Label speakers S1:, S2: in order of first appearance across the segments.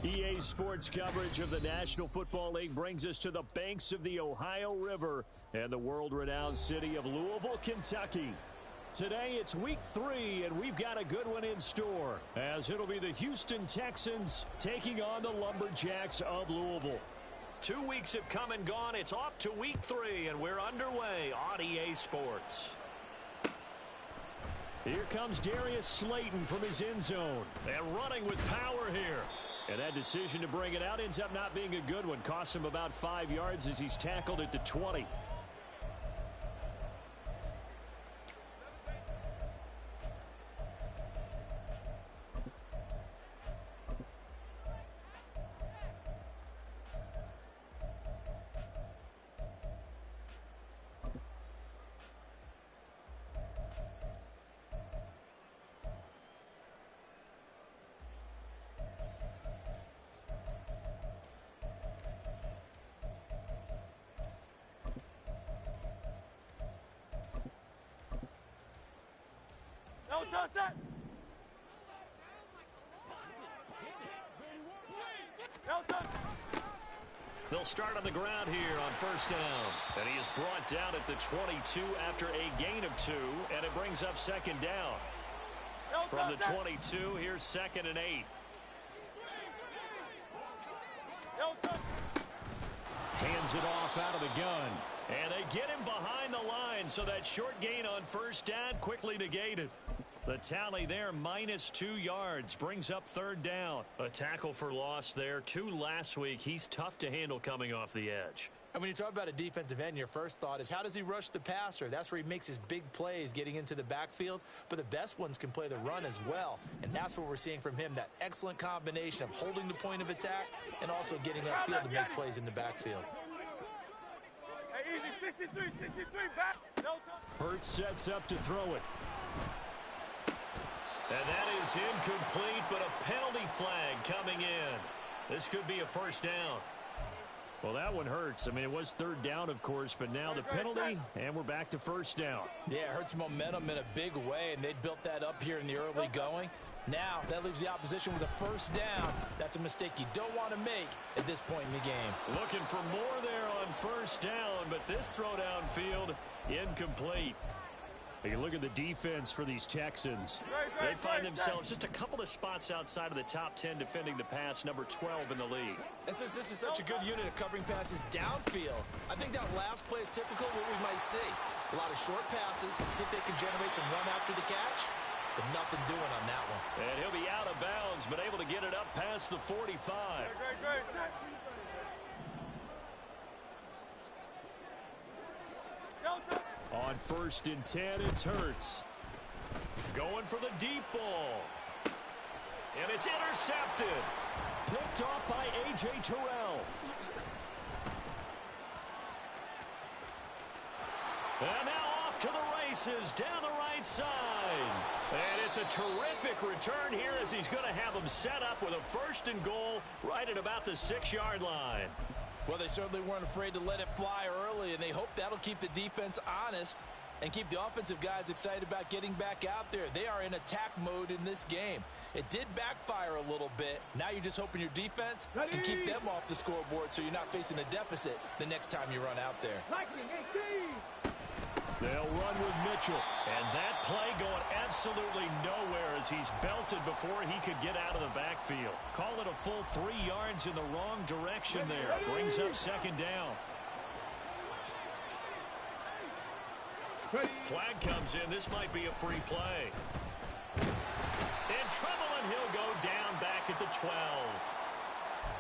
S1: EA Sports coverage of the National Football League brings us to the banks of the Ohio River and the world-renowned city of Louisville, Kentucky. Today it's week 3, and we've got a good one in store, as it'll be the Houston Texans taking on the Lumberjacks of Louisville. 2 weeks have come and gone. It's off to week 3, and we're underway on EA Sports. Here comes Darius Slayton from his end zone, and running with power here. And that decision to bring it out ends up not being a good one. Costs him about 5 yards as he's tackled at the 20. They'll start on the ground here on first down. And he is brought down at the 22 after a gain of 2, and it brings up second down. From the 22, here's 2nd and 8. Hands it off out of the gun. And they get him behind the line, so that short gain on first down quickly negated. The tally there, -2 yards, brings up third down. A tackle for loss there, 2 last week. He's tough to handle coming off the edge.
S2: And when you talk about a defensive end, your first thought is, how does he rush the passer? That's where he makes his big plays getting into the backfield. But the best ones can play the run as well. And that's what we're seeing from him, that excellent combination of holding the point of attack and also getting upfield to make plays in the backfield.
S3: Easy, 63, back.
S1: Hurts sets up to throw it. And that is incomplete, but a penalty flag coming in. This could be a first down. Well, that one hurts. I mean, it was third down, of course, but now the penalty, and we're back to first down.
S2: Yeah, it hurts momentum in a big way, and they built that up here in the early going. Now, that leaves the opposition with a first down. That's a mistake you don't want to make at this point in the game.
S1: Looking for more there on first down, but this throw downfield, incomplete. You can look at the defense for these Texans. They find themselves just a couple of spots outside of the top 10 defending the pass, number 12 in the league.
S2: And since this is such a good unit of covering passes downfield, I think that last play is typical of what we might see. A lot of short passes, see if they can generate some run after the catch, but nothing doing on that one.
S1: And he'll be out of bounds, but able to get it up past the 45. On 1st and 10, it's Hurts. Going for the deep ball. And it's intercepted. Picked off by A.J. Terrell. And now off to the races down the right side. And it's a terrific return here as he's going to have them set up with a 1st and goal right at about the 6-yard line.
S2: Well, they certainly weren't afraid to let it fly early, and they hope that'll keep the defense honest and keep the offensive guys excited about getting back out there. They are in attack mode in this game. It did backfire a little bit. Now you're just hoping your defense can keep them off the scoreboard so you're not facing a deficit the next time you run out there.
S1: They'll run with Mitchell. And that play going absolutely nowhere as he's belted before he could get out of the backfield. Call it a full 3 yards in the wrong direction there. Brings up second down. Flag comes in. This might be a free play. In trouble, and he'll go down back at the 12.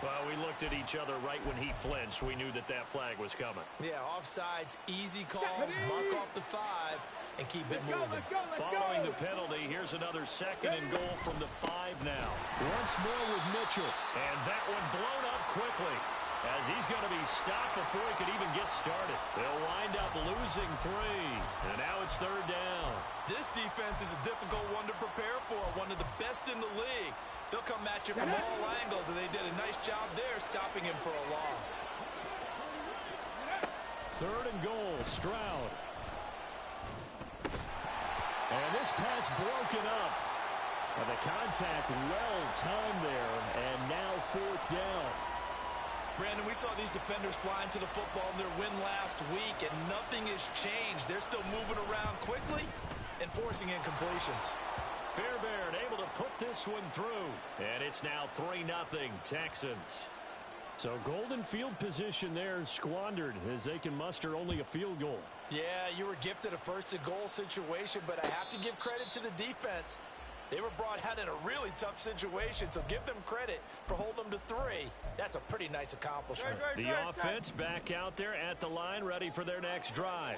S1: Well, we looked at each other right when he flinched. We knew that that flag was coming.
S2: Yeah, offsides, easy call, mark off the 5, and keep it moving.
S1: Following the penalty, here's another 2nd and goal from the 5 now. Once more with Mitchell. And that one blown up quickly as he's going to be stopped before he could even get started. They'll wind up losing 3, and now it's third down.
S2: This defense is a difficult one to prepare for, one of the best in the league. They'll come at you from all angles, and they did a nice job there stopping him for a loss.
S1: 3rd and goal, Stroud. And this pass broken up. And the contact well timed there, and now fourth down.
S2: Brandon, we saw these defenders flying to the football in their win last week, and nothing has changed. They're still moving around quickly and forcing incompletions.
S1: Fairbairn able to put this one through. And it's now 3-0 Texans. So golden field position there squandered as they can muster only a field goal.
S2: Yeah, you were gifted a first-and-goal situation, but I have to give credit to the defense. They were brought out in a really tough situation, so give them credit for holding them to 3. That's a pretty nice accomplishment.
S1: The offense back out there at the line, ready for their next drive.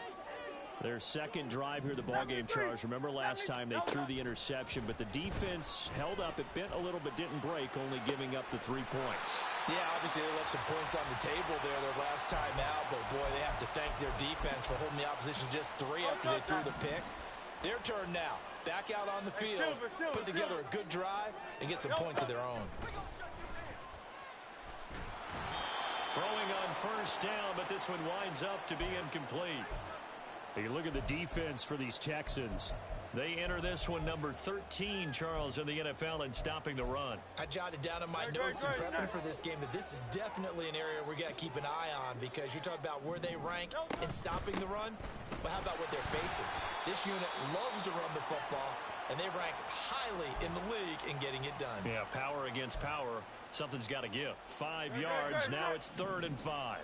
S1: Their second drive here, the ballgame, Charles. Remember last time they threw the interception, but the defense held up. It bent a little but didn't break, only giving up the 3 points.
S2: Yeah, obviously they left some points on the table there their last time out, but boy, they have to thank their defense for holding the opposition just 3 after they threw the pick. Their turn now. Back out on the field, put together a good drive, and get some points of their own.
S1: Throwing on first down, but this one winds up to be incomplete. You look at the defense for these Texans. They enter this one number 13, Charles, in the NFL in stopping the run.
S2: I jotted down in my notes in prepping for this game that this is definitely an area we got to keep an eye on, because you're talking about where they rank in stopping the run. But how about what they're facing? This unit loves to run the football, and they rank highly in the league in getting it done.
S1: Yeah, power against power. Something's got to give. 5 yards. Now it's 3rd and 5.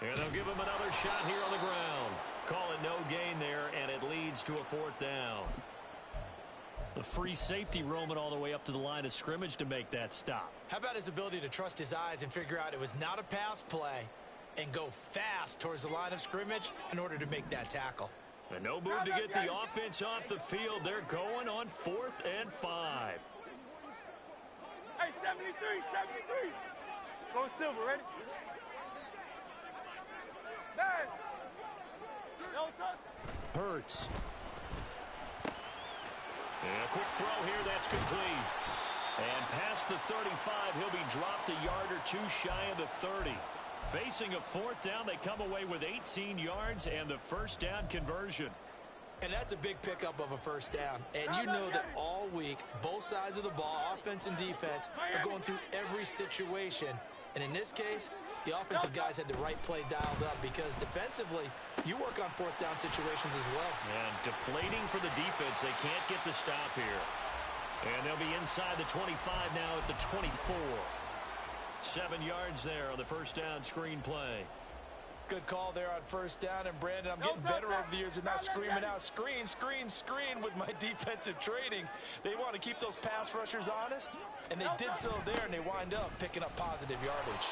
S1: And they'll give him another shot here on the ground. Call it no gain there, and it leads to a 4th down. The free safety roaming all the way up to the line of scrimmage to make that stop.
S2: How about his ability to trust his eyes and figure out it was not a pass play and go fast towards the line of scrimmage in order to make that tackle.
S1: And no move to get the offense off the field. They're going on 4th and 5.
S3: Hey, 73, 73. Go Silver, ready? Nice. No touch.
S1: Hurts. And a quick throw here, that's complete. And past the 35, he'll be dropped a yard or 2 shy of the 30. Facing a 4th down, they come away with 18 yards and the first down conversion.
S2: And that's a big pickup of a first down. And you know that all week, both sides of the ball, offense and defense, are going through every situation. And in this case, the offensive guys had the right play dialed up, because defensively, you work on 4th down situations as well.
S1: And deflating for the defense. They can't get the stop here. And they'll be inside the 25 now at the 24. 7 yards there on the first down screen play.
S2: Good call there on first down. And Brandon, I'm getting better over the years and not screaming out screen, screen, screen with my defensive training. They want to keep those pass rushers honest, and they did so there, and they wind up picking up positive yardage.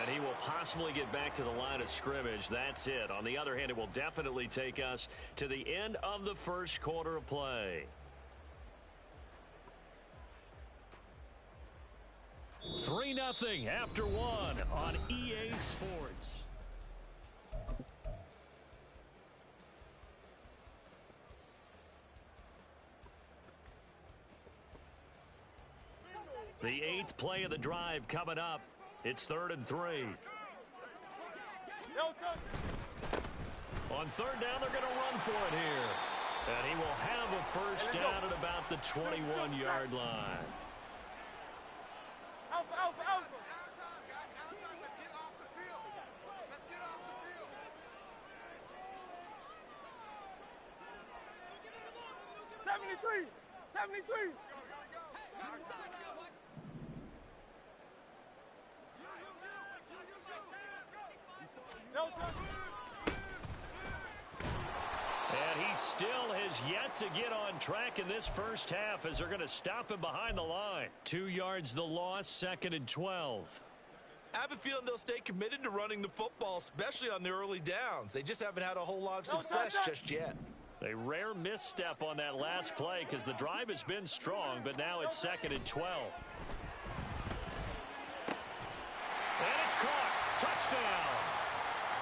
S1: And he will possibly get back to the line of scrimmage. That's it. On the other hand, it will definitely take us to the end of the first quarter of play. 3-0 after 1 on EA Sports. The 8th play of the drive coming up. It's 3rd and 3. On 3rd down, they're going to run for it here. And he will have a first down at about the 21-yard line.
S3: Alpha, alpha, alpha. 73, 73.
S1: And he still has yet to get on track in this first half, as they're going to stop him behind the line. 2 yards the loss, 2nd and 12.
S2: I have a feeling they'll stay committed to running the football, especially on the early downs. They just haven't had a whole lot of success just yet.
S1: A rare misstep on that last play, because the drive has been strong, but now it's 2nd and 12. And it's caught. Touchdown.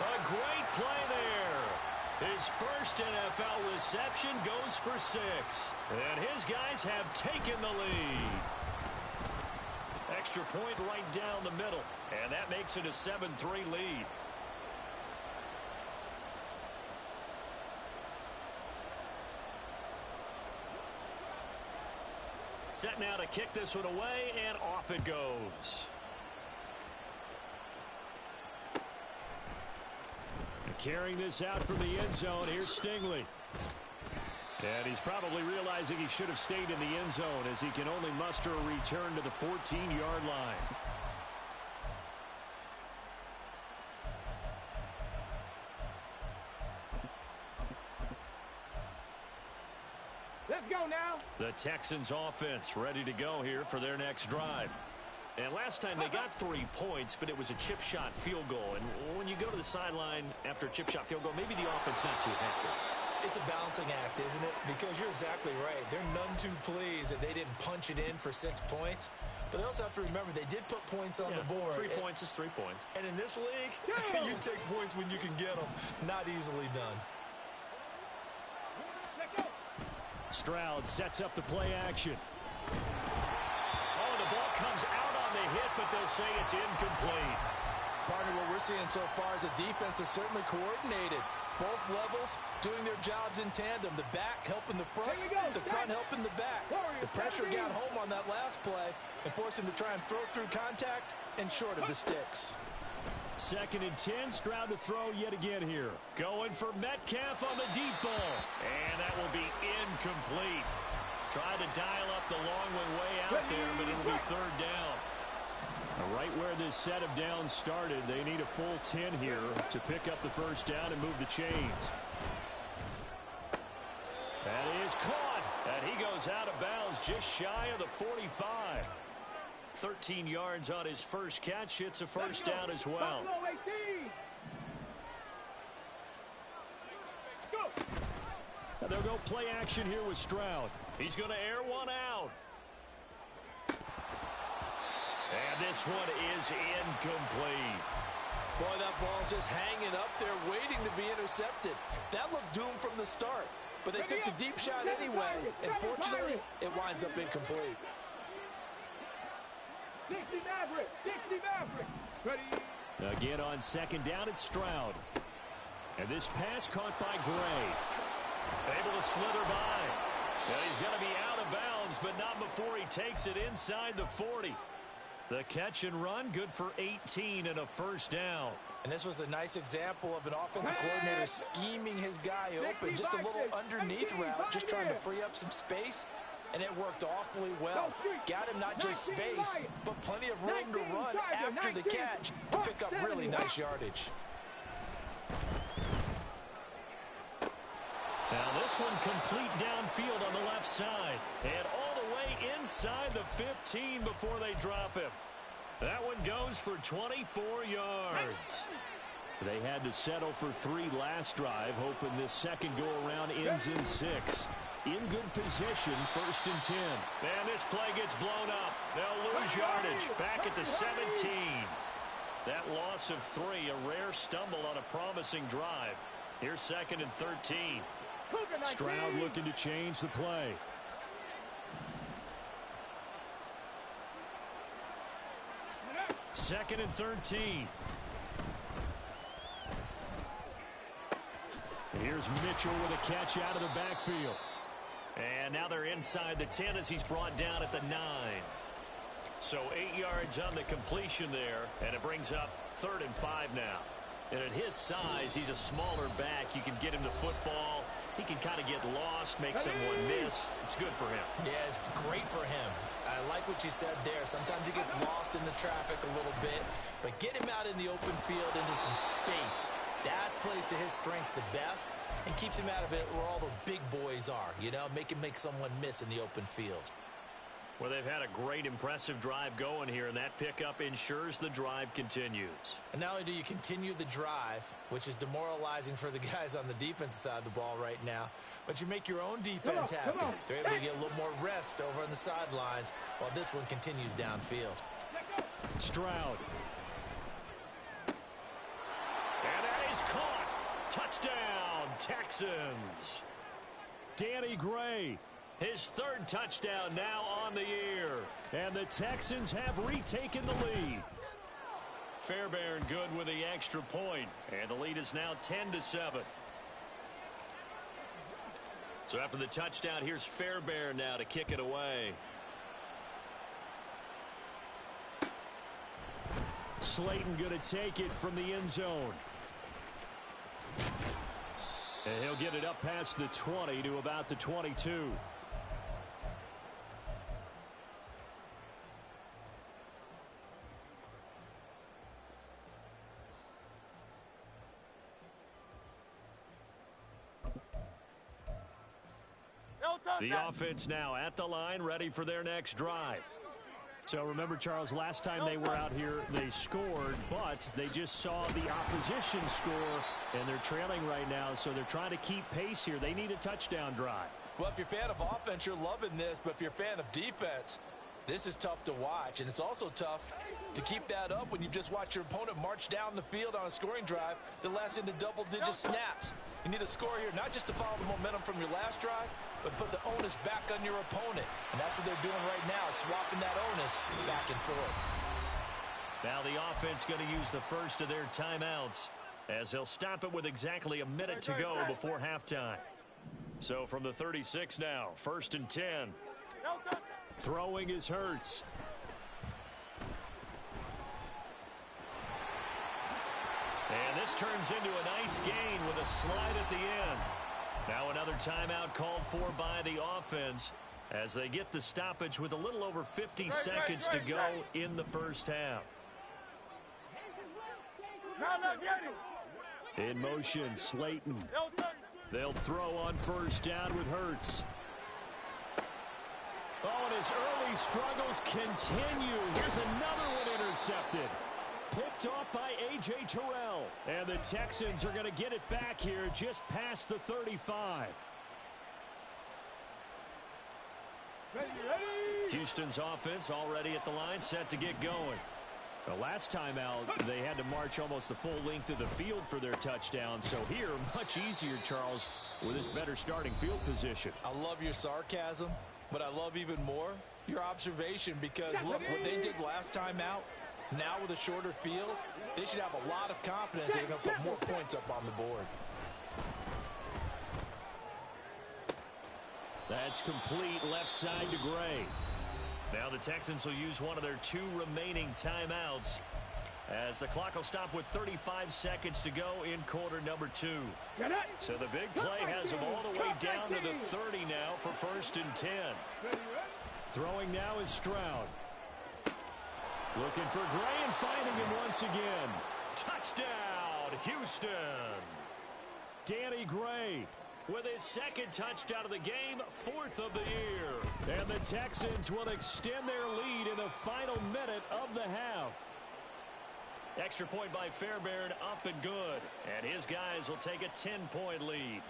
S1: A great play there. His first NFL reception goes for 6. And his guys have taken the lead. extra point right down the middle. And that makes it a 7-3 lead. Set now to kick this one away, and off it goes. And carrying this out from the end zone, here's Stingley. And he's probably realizing he should have stayed in the end zone as he can only muster a return to the 14-yard line.
S3: Let's go now.
S1: The Texans offense ready to go here for their next drive. And last time they got 3 points, but it was a chip shot field goal. And when you go to the sideline after a chip shot field goal, maybe the offense not too happy.
S2: It's a balancing act, isn't it? Because you're exactly right. They're none too pleased that they didn't punch it in for 6 points. But they also have to remember they did put points on the board.
S1: 3 points is 3 points.
S2: And in this league, you take points when you can get them. Not easily done.
S1: Stroud sets up the play action. Oh, the ball comes out on the hit, but they'll say it's incomplete.
S2: Partner, what we're seeing so far is a defense that's certainly coordinated. Both levels doing their jobs in tandem. The back helping the front, the front helping the back. The pressure got home on that last play and forced him to try and throw through contact and short of the sticks.
S1: 2nd and 10, Stroud to throw yet again here. Going for Metcalf on the deep ball. And that will be incomplete. Try to dial up the long way out there, but it'll be 3rd down. Right where this set of downs started, they need a full 10 here to pick up the 1st down and move the chains. That is caught. And he goes out of bounds just shy of the 45. 13 yards on his first catch. It's a 1st down as well. And they'll go play action here with Stroud. He's going to air one out. And this one is incomplete.
S2: Boy, that ball's just hanging up there waiting to be intercepted. That looked doomed from the start. But they took the deep shot anyway. And fortunately, it winds up incomplete.
S3: 60 Maverick. Ready.
S1: Again on 2nd down, it's Stroud. And this pass caught by Gray. Able to slither by. And he's going to be out of bounds, but not before he takes it inside the 40. The catch and run, good for 18 and a 1st down.
S2: And this was a nice example of an offensive coordinator scheming his guy open. Just a little underneath route, just trying to free up some space. And it worked awfully well. Got him not just space, but plenty of room to run after the catch to pick up really nice yardage.
S1: Now this one complete downfield on the left side. And all the way inside the 15 before they drop him. That one goes for 24 yards. They had to settle for 3 last drive, hoping this second go-around ends in 6. In good position, 1st and 10. And this play gets blown up. They'll lose yardage. Back at the 17. That loss of 3, a rare stumble on a promising drive. Here's 2nd and 13. Stroud looking to change the play. Second and 13. Here's Mitchell with a catch out of the backfield. And now they're inside the 10 as he's brought down at the 9. So 8 yards on the completion there, and it brings up 3rd and 5 now. And at his size, he's a smaller back. You can get him the football. He can kind of get lost, make someone miss. It's good for him.
S2: Yeah, it's great for him. I like what you said there. Sometimes he gets lost in the traffic a little bit, but get him out in the open field into some space. That plays to his strengths the best and keeps him out of it where all the big boys are, you know, make him make someone miss in the open field.
S1: Well, they've had a great, impressive drive going here, and that pickup ensures the drive continues.
S2: And not only do you continue the drive, which is demoralizing for the guys on the defensive side of the ball right now, but you make your own defense happy. They're able to get a little more rest over on the sidelines while this one continues downfield.
S1: Stroud. And that is caught. Touchdown, Texans. Danny Gray. His third touchdown now on the year. And the Texans have retaken the lead. Fairbairn good with the extra point. And the lead is now 10-7. So after the touchdown, here's Fairbairn now to kick it away. Slayton going to take it from the end zone. And he'll get it up past the 20 to about the 22. The offense now at the line, ready for their next drive. So remember, Charles, last time they were out here, they scored, but they just saw the opposition score, and they're trailing right now, so they're trying to keep pace here. They need a touchdown drive.
S2: Well, if you're a fan of offense, you're loving this, but if you're a fan of defense, this is tough to watch, and it's also tough to keep that up when you just watch your opponent march down the field on a scoring drive that lasts into double-digit snaps. You need a score here, not just to follow the momentum from your last drive, but put the onus back on your opponent. And that's what they're doing right now, swapping that onus back and forth.
S1: Now the offense going to use the first of their timeouts as they'll stop it with exactly a minute to go before halftime. So from the 36 now, 1st and 10. Throwing is Hurts. And this turns into a nice gain with a slide at the end. Now another timeout called for by the offense as they get the stoppage with a little over 50 seconds to go in the first half. In motion, Slayton. They'll throw on first down with Hurts. Oh, and his early struggles continue. Here's another one intercepted. Picked off by A.J. Terrell. And the Texans are going to get it back here just past the 35. Houston's offense already at the line, set to get going. The last time out, they had to march almost the full length of the field for their touchdown. So here, much easier, Charles, with this better starting field position.
S2: I love your sarcasm, but I love even more your observation because, look, what they did last time out, now with a shorter field, they should have a lot of confidence they're going to put more points up on the board.
S1: That's complete left side to Gray. Now the Texans will use one of their 2 remaining timeouts as the clock will stop with 35 seconds to go in quarter number 2. So the big play has them all the way down to the 30 now for 1st and 10. Throwing now is Stroud. Looking for Gray and finding him once again. Touchdown, Houston. Danny Gray with his 2nd touchdown of the game, 4th of the year. And the Texans will extend their lead in the final minute of the half. Extra point by Fairbairn, up and good. And his guys will take a 10-point lead.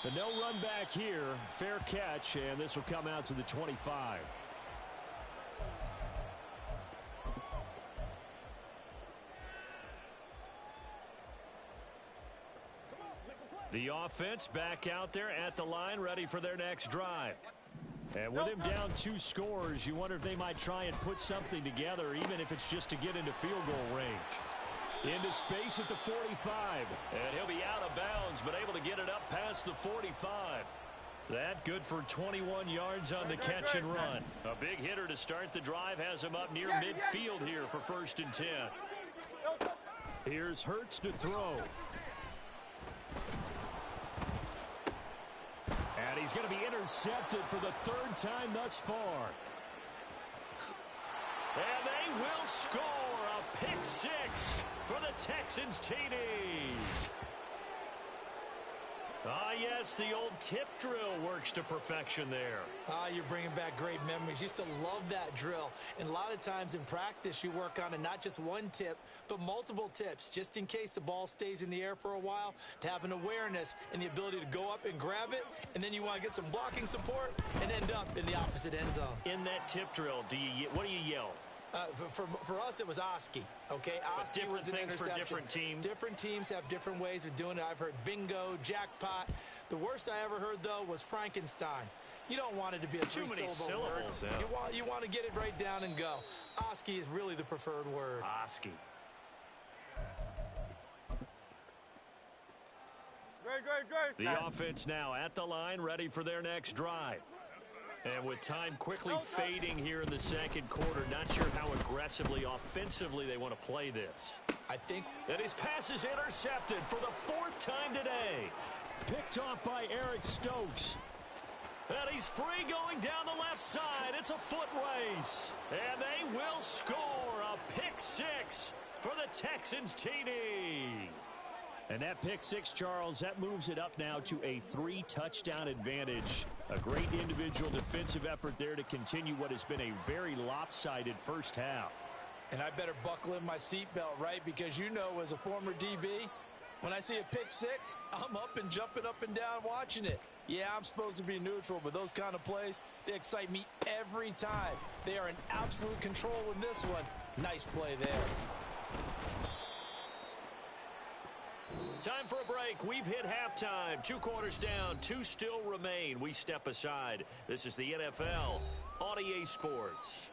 S1: But no run back here. Fair catch, and this will come out to the 25. The offense back out there at the line, ready for their next drive. And with him down 2 scores, you wonder if they might try and put something together, even if it's just to get into field goal range. Into space at the 45. And he'll be out of bounds, but able to get it up past the 45. That good for 21 yards on the catch and run. A big hitter to start the drive has him up near midfield here for 1st and 10. Here's Hurts to throw. And he's going to be intercepted for the 3rd time thus far. And they will score a pick 6 for the Texans TD. Ah, yes, the old tip drill works to perfection there.
S4: Ah, you're bringing back great memories. Used to love that drill. And a lot of times in practice, you work on it, not just one tip, but multiple tips, just in case the ball stays in the air for a while, to have an awareness and the ability to go up and grab it, and then you want to get some blocking support and end up in the opposite end zone.
S1: In that tip drill, what do you yell?
S4: For us, it was Oski. Okay, Oski
S1: different
S4: was an
S1: things
S4: interception.
S1: for different teams.
S4: Different teams have different ways of doing it. I've heard bingo, jackpot. The worst I ever heard, though, was Frankenstein. You don't want it to be a three-syllable word. Yeah. You want to get it right down and go. Oski is really the preferred word.
S1: Oski. The offense now at the line, ready for their next drive. And with time quickly fading here in the second quarter, not sure how aggressively, offensively they want to play this.
S4: I think
S1: that his pass is intercepted for the fourth time today. Picked off by Eric Stokes. And he's free going down the left side. It's a foot race. And they will score a pick six for the Texans TD. And that pick six, Charles, that moves it up now to a 3-touchdown advantage. A great individual defensive effort there to continue what has been a very lopsided first half.
S2: And I better buckle in my seatbelt, right? Because you know, as a former DB, when I see a pick six, I'm up and jumping up and down watching it. Yeah, I'm supposed to be neutral, but those kind of plays, they excite me every time. They are in absolute control in this one. Nice play there.
S1: Time for a break. We've hit halftime. 2 quarters down. 2 still remain. We step aside. This is the NFL on EA Sports.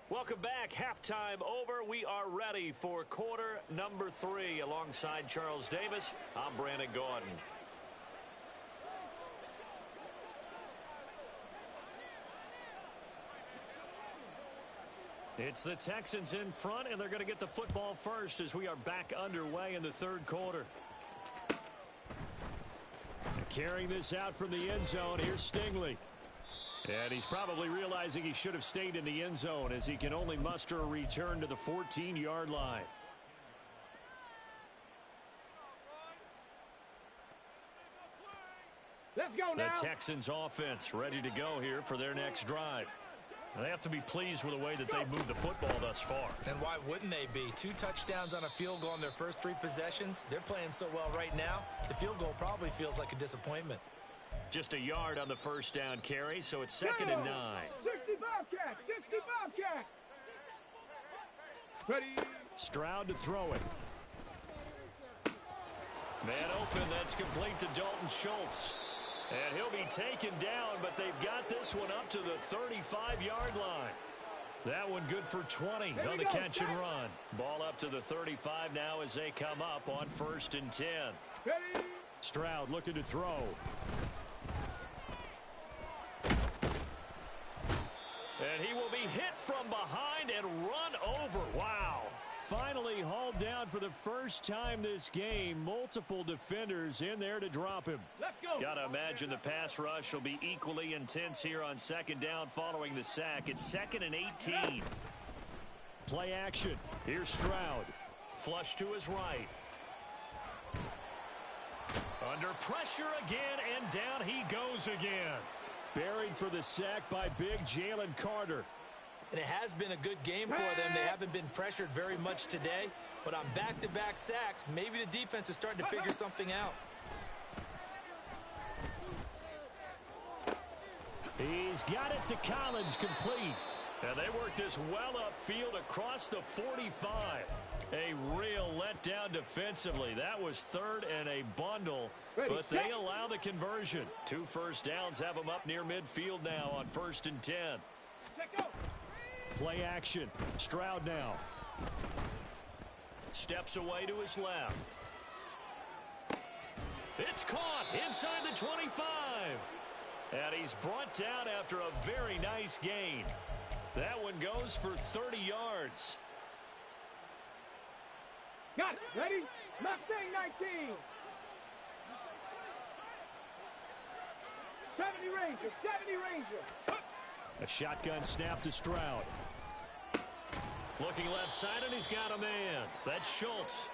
S1: Welcome back. Halftime over. We are ready for quarter number 3. Alongside Charles Davis, I'm Brandon Gaudin. It's the Texans in front, and they're going to get the football first as we are back underway in the third quarter. Carrying this out from the end zone, here's Stingley. And he's probably realizing he should have stayed in the end zone as he can only muster a return to the 14-yard line.
S3: Let's go now.
S1: The Texans offense ready to go here for their next drive. They have to be pleased with the way that they moved the football thus far.
S4: And why wouldn't they be? 2 touchdowns on a field goal in their first 3 possessions. They're playing so well right now, the field goal probably feels like a disappointment.
S1: Just a yard on the first down carry, so it's 2nd and 9.
S3: 60 Bobcat, 60 Bobcat. Ready.
S1: Stroud to throw it. Man open, that's complete to Dalton Schultz. And he'll be taken down, but they've got this one up to the 35-yard line. That one good for 20 on the catch and run. Ball up to the 35 now as they come up on 1st and 10.
S3: Ready.
S1: Stroud looking to throw. And he will be hit from behind and run over. Wow. Finally hauled down for the first time this game. Multiple defenders in there to drop him.
S3: Let's go.
S1: Got to imagine the pass rush will be equally intense here on 2nd down following the sack. It's 2nd and 18. Play action. Here's Stroud. Flush to his right. Under pressure again, and down he goes again. Buried for the sack by big Jalen Carter.
S4: And it has been a good game for them. They haven't been pressured very much today. But on back-to-back sacks, maybe the defense is starting to figure something out.
S1: He's got it to Collins, complete. And they work this well upfield across the 45. A real letdown defensively. That was 3rd and a bundle, but they allow the conversion. 2 first downs have them up near midfield now on 1st and 10. Play action. Stroud now. Steps away to his left. It's caught inside the 25. And he's brought down after a very nice gain. That one goes for 30 yards.
S3: Got it. Ready? Mustang 19. 70 Ranger. 70 Ranger.
S1: A shotgun snap to Stroud. Looking left side, and he's got a man. That's Schultz.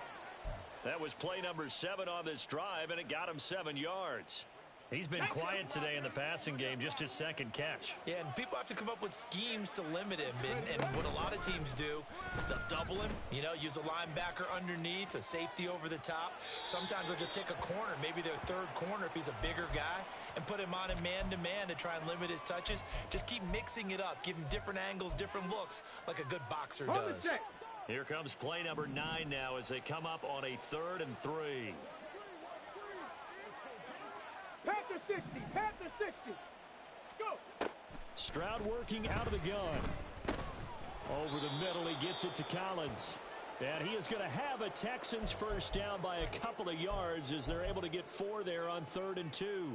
S1: That was play number 7 on this drive, and it got him 7 yards. He's been quiet today in the passing game, just his second catch.
S2: Yeah, and people have to come up with schemes to limit him. And what a lot of teams do, they'll double him, use a linebacker underneath, a safety over the top. Sometimes they'll just take a corner, maybe their third corner if he's a bigger guy, and put him on a man-to-man to try and limit his touches. Just keep mixing it up, give him different angles, different looks, like a good boxer does.
S1: Here comes play number 9 now as they come up on a 3rd and 3.
S3: Panther 60, Panther 60. Go.
S1: Stroud working out of the gun. Over the middle, he gets it to Collins. And he is going to have a Texans first down by a couple of yards as they're able to get 4 there on 3rd and 2.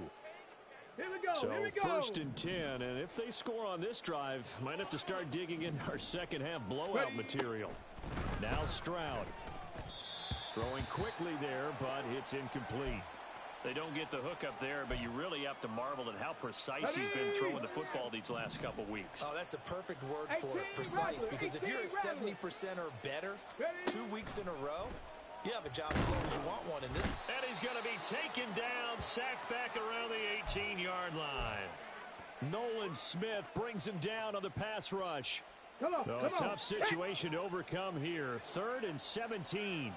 S3: Here we go,
S1: so
S3: here we go.
S1: 1st and 10, and if they score on this drive, might have to start digging in our second half blowout material. Now Stroud. Throwing quickly there, but it's incomplete. They don't get the hook up there, but you really have to marvel at how precise he's been throwing the football these last couple weeks.
S2: Oh, that's the perfect word for it, precise, because if you're at 70% or better 2 weeks in a row, you have a job as long as you want one in this.
S1: And he's going to be taken down, sacked back around the 18-yard line. Nolan Smith brings him down on the pass rush.
S3: Come on,
S1: a tough situation to overcome here. 3rd and 17.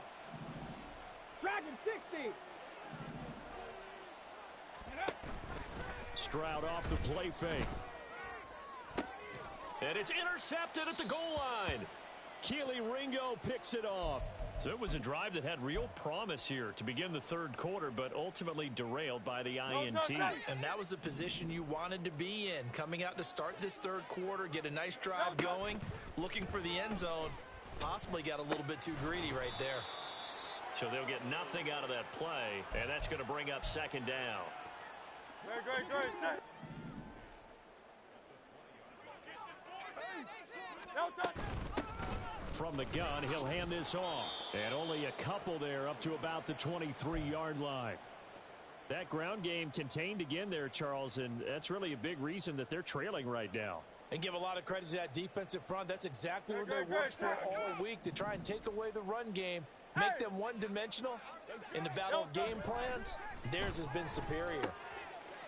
S3: Dragon 60.
S1: Stroud off the play fake. And it's intercepted at the goal line. Keely Ringo picks it off. So it was a drive that had real promise here to begin the 3rd quarter, but ultimately derailed by the INT.
S2: And that was the position you wanted to be in. Coming out to start this 3rd quarter, get a nice drive going, looking for the end zone. Possibly got a little bit too greedy right there.
S1: So they'll get nothing out of that play, and that's going to bring up 2nd down.
S3: Great.
S1: From the gun, he'll hand this off. And only a couple there up to about the 23-yard line. That ground game contained again there, Charles, and that's really a big reason that they're trailing right now.
S2: And give a lot of credit to that defensive front. That's exactly what they worked for all week, to try and take away the run game, make them one-dimensional. In the battle of game plans, theirs has been superior.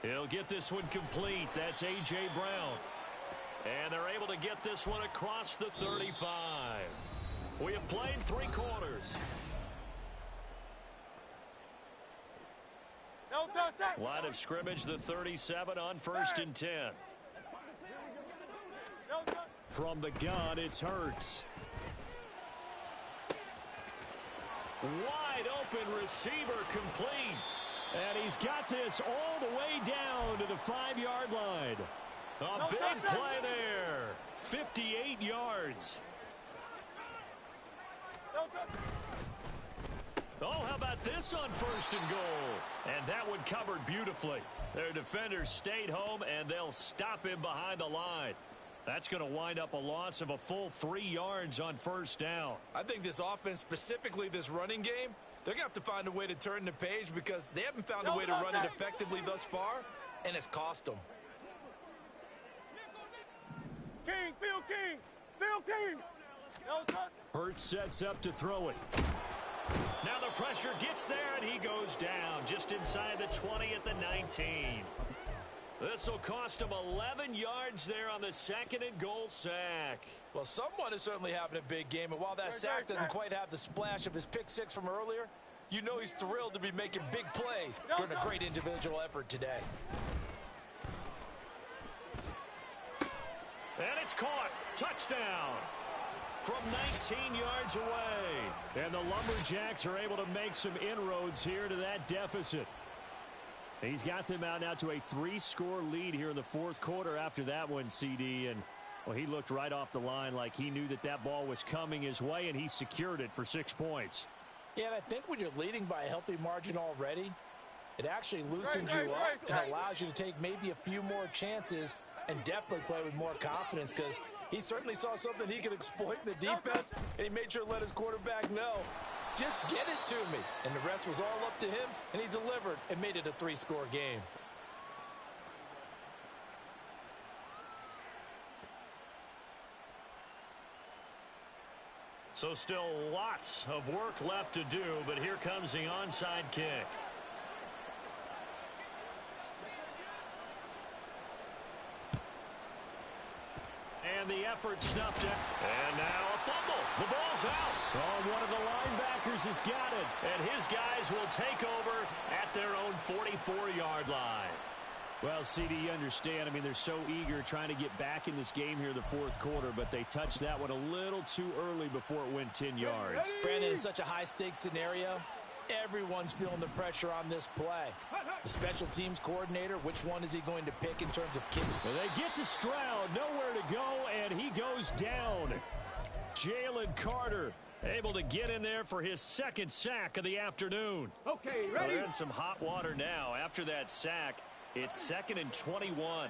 S1: He'll get this one complete. That's A.J. Brown. And they're able to get this one across the 35. We have played 3 quarters. Line of scrimmage, the 37 on 1st and 10. From the gun, it's Hurts. Wide open receiver complete. And he's got this all the way down to the 5-yard line. A big play there. 58 yards. Oh, how about this on 1st and goal? And that one covered beautifully. Their defenders stayed home, and they'll stop him behind the line. That's going to wind up a loss of a full 3 yards on 1st down.
S2: I think this offense, specifically this running game, they're going to have to find a way to turn the page because they haven't found a way to run it effectively thus far, and it's cost them.
S3: Phil King.
S1: Hurts sets up to throw it. Now the pressure gets there, and he goes down just inside the 20 at the 19. This will cost him 11 yards there on the 2nd and goal sack.
S2: Well, someone is certainly having a big game, and while that sack doesn't quite have the splash of his pick 6 from earlier, you know he's thrilled to be making big plays during a great individual effort today.
S1: And it's caught. Touchdown. From 19 yards away. And the Lumberjacks are able to make some inroads here to that deficit. He's got them out now to a 3-score lead here in the 4th quarter after that one, CD. And, well, he looked right off the line like he knew that that ball was coming his way, and he secured it for 6 points.
S2: Yeah, and I think when you're leading by a healthy margin already, it actually loosens you up and allows you to take maybe a few more chances and definitely play with more confidence because he certainly saw something he could exploit in the defense, and he made sure to let his quarterback know, just get it to me. And the rest was all up to him, and he delivered and made it a 3-score game.
S1: So still lots of work left to do, but here comes the onside kick. And the effort snuffed it. And now a fumble. The ball's out. Oh, one of the linebackers has got it. And his guys will take over at their own 44-yard line. Well, CD, you understand. I mean, they're so eager trying to get back in this game here in the fourth quarter, but they touched that one a little too early before it went 10 yards.
S2: Brandon, in such a high-stakes scenario, everyone's feeling the pressure on this play. The special teams coordinator, which one is he going to pick in terms of kicking?
S1: Well, they get to Stroud, nowhere to go, and he goes down. Jalen Carter able to get in there for his second sack of the afternoon.
S3: Okay,
S1: Well,
S3: ready?
S1: they're in some hot water now. After that sack, it's 2nd and 21.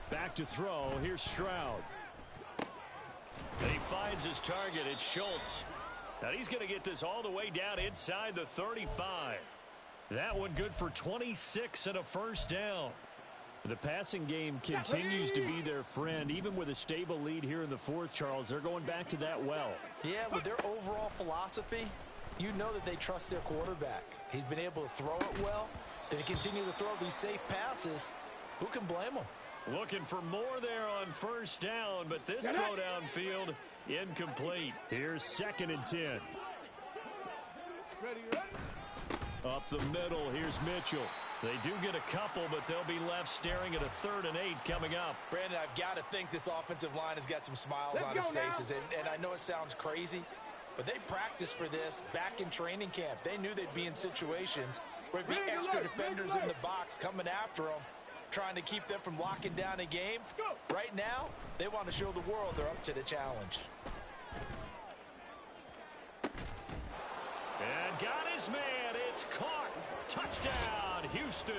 S1: Back to throw. Here's Stroud. He finds his target. It's Schultz. Now he's going to get this all the way down inside the 35. That one good for 26 and a first down. The passing game continues to be their friend. Even with a stable lead here in the fourth, Charles, they're going back to that well.
S2: Yeah, with their overall philosophy, you know that they trust their quarterback. He's been able to throw it well. They continue to throw these safe passes. Who can blame them?
S1: Looking for more there on first down, but this throw downfield incomplete. Here's 2nd and 10.
S3: Ready?
S1: Up the middle, here's Mitchell. They do get a couple, but they'll be left staring at a 3rd and 8 coming up.
S2: Brandon, I've got to think this offensive line has got some smiles
S3: Let's
S2: on its
S3: go now.
S2: faces. And I know it sounds crazy, but they practiced for this back in training camp. They knew they'd be in situations where there'd be extra defenders in the box coming after them, trying to keep them from locking down a game. Right now, they want to show the world they're up to the challenge.
S1: And got his man. It's caught. Touchdown, Houston.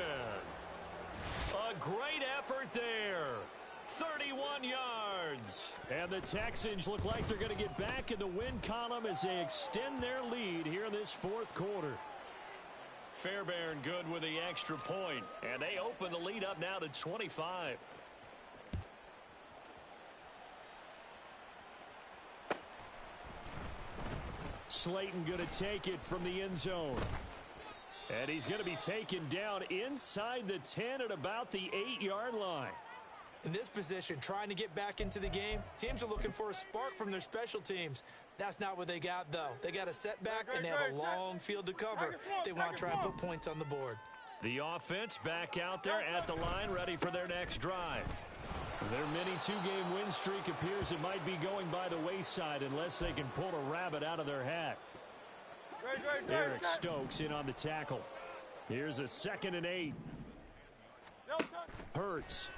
S1: A great effort there. 31 yards. And the Texans look like they're going to get back in the win column as they extend their lead here in this fourth quarter. Fairbairn good with the extra point. And they open the lead up now to 25. Slayton going to take it from the end zone. And he's going to be taken down inside the 10 at about the 8-yard line.
S4: In this position, trying to get back into the game, teams are looking for a spark from their special teams. That's not what they got, though. They got a setback, and they have a long field to cover if they want to try and put points on the board.
S1: The offense back out there at the line, ready for their next drive. Their mini two-game win streak appears it might be going by the wayside unless they can pull a rabbit out of their hat. Eric Stokes in on the tackle. Here's a 2nd and 8. Hurts.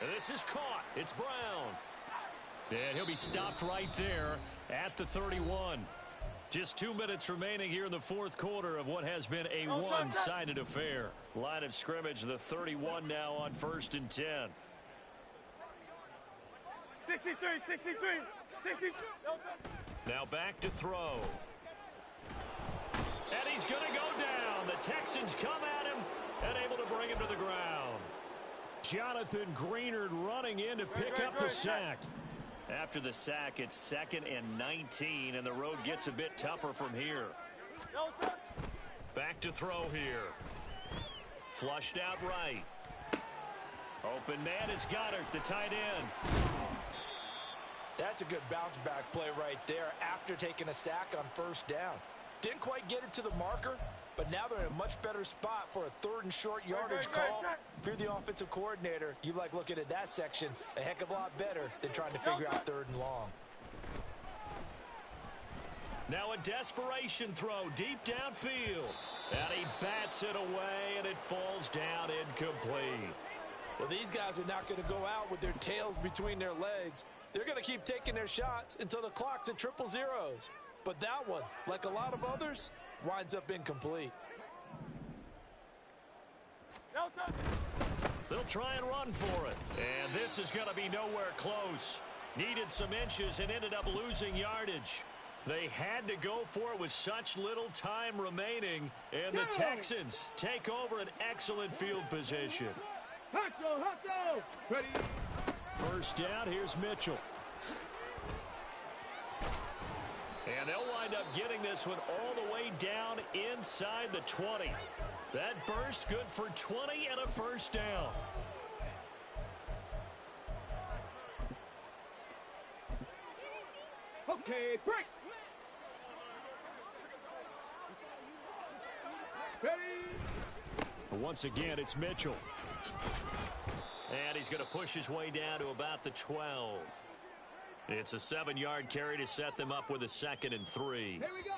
S1: And this is caught. It's Brown. And he'll be stopped right there at the 31. Just 2 minutes remaining here in the fourth quarter of what has been a one-sided affair. Line of scrimmage, the 31 now on 1st and 10.
S3: 63, 63, 63.
S1: Now back to throw. And he's going to go down. The Texans come at him and able to bring him to the ground. Jonathan Greenard running in to pick up the sack. After the sack, it's 2nd and 19, and the road gets a bit tougher from here. Back to throw here. Flushed out right. Open man is Goddard, the tight end.
S2: That's a good bounce back play right there after taking a sack on first down. Didn't quite get it to the marker, but now they're in a much better spot for a 3rd and short yardage call. If you're the offensive coordinator, you like looking at that section a heck of a lot better than trying to figure out 3rd and long.
S1: Now a desperation throw deep downfield. And he bats it away, and it falls down incomplete.
S2: Well, these guys are not going to go out with their tails between their legs. They're going to keep taking their shots until the clock's at 000. But that one, like a lot of others, winds up incomplete.
S1: They'll try and run for it. And this is going to be nowhere close. Needed some inches and ended up losing yardage. They had to go for it with such little time remaining. And the Texans take over an excellent field position.
S3: Hustle. Ready?
S1: First down, here's Mitchell. And they'll wind up getting this one all the way down inside the 20. That burst good for 20 and a first down.
S3: Okay, break. Ready.
S1: Once again, it's Mitchell. And he's going to push his way down to about the 12. It's a 7-yard carry to set them up with a 2nd and 3.
S3: Here we go.